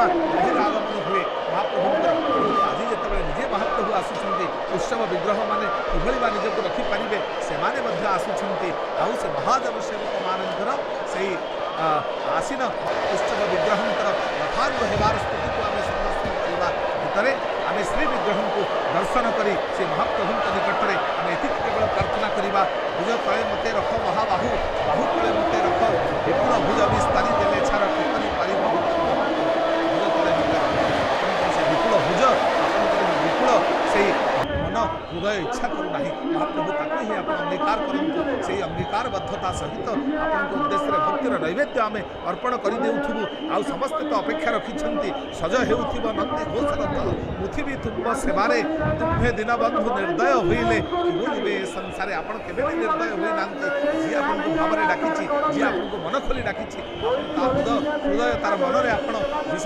बहिरागमन हुए महाप्रभुଙ୍କର ଆଜି ଯେତେବେଳେ ନିଜେ ମହାପ୍ରଭୁ ଆସୁଛନ୍ତି ଉତ୍ସବ ବିଗ୍ରହ ମାନେ କିଭଳି ବା ନିଜକୁ ରଖିପାରିବେ ସେମାନେ ମଧ୍ୟ ଆସୁଛନ୍ତି ଆଉ ସେ ମହାଦେବ ସେବକମାନଙ୍କର ସେଇ ଆସୀନ ଉତ୍ସବ ବିଗ୍ରହଙ୍କର ଯଥାର୍ଥ ହେବାର ସ୍ଥିତିକୁ ଆମେ ସଂଦର୍ଶନ କରିବା ଭିତରେ ଆମେ ଶ୍ରୀ ବିଗ୍ରହଙ୍କୁ ଦର୍ଶନ କରି ସେ ମହାପ୍ରଭୁଙ୍କ ନିକଟରେ ଆମେ ଏତିକି କେବଳ ପ୍ରାର୍ଥନା କରିବା ଭୁଜ ତଳେ ମୋତେ ରଖ ମହାବାହୁ ବାହୁ ତଳେ ମୋତେ ରଖ ବିପୁଳ ଭୁଜ ବିସ୍ତାରି ଦେଲେ ଛାର କିପରି ପାରିବ ଭୁଜ ତଳେ ମୋତେ ରଖ ଆପଣଙ୍କର ସେ ବିପୁଳ ଭୁଜ ଆପଣଙ୍କର ବିପୁଳ ସେଇ ମନ ହୃଦୟ ଇଚ୍ଛା କରୁନାହିଁ ମହାପ୍ରଭୁ ତାକୁ ହିଁ ଆପଣ ଅଙ୍ଗୀକାର କରନ୍ତୁ ସେଇ ଅଙ୍ଗୀକାରବଦ୍ଧତା ସହିତ ଆପଣଙ୍କ ଉଦ୍ଦେଶ୍ୟରେ ଭକ୍ତିର ନୈବେଦ୍ୟ ଆମେ ଅର୍ପଣ କରିଦେଉଥିବୁ ଆଉ ସମସ୍ତେ ତ ଅପେକ୍ଷା ରଖିଛନ୍ତି ସଜ ହେଉଥିବ ନନ୍ଦୀ ଘୋଷରଥ ପୃଥିବୀ ତୁମ୍ଭ ସେବାରେ ତୁମ୍ଭେ ଦୀନବନ୍ଧୁ ନିର୍ଦ୍ଦୟ ହୋଇଲେ ଯିବେ ଏ ସଂସାରେ ଆପଣ କେବେ ବି ନିର୍ଦ୍ଦୟ ହୋଇନାହାନ୍ତି ଯିଏ ଆପଣଙ୍କୁ ଭାବରେ ଡାକିଛି ଯିଏ ଆପଣଙ୍କୁ ମନ ଖୋଲି ଡାକିଛି ତା ହୃଦୟ ତାର ମନରେ ଆପଣ ବିଶେଷ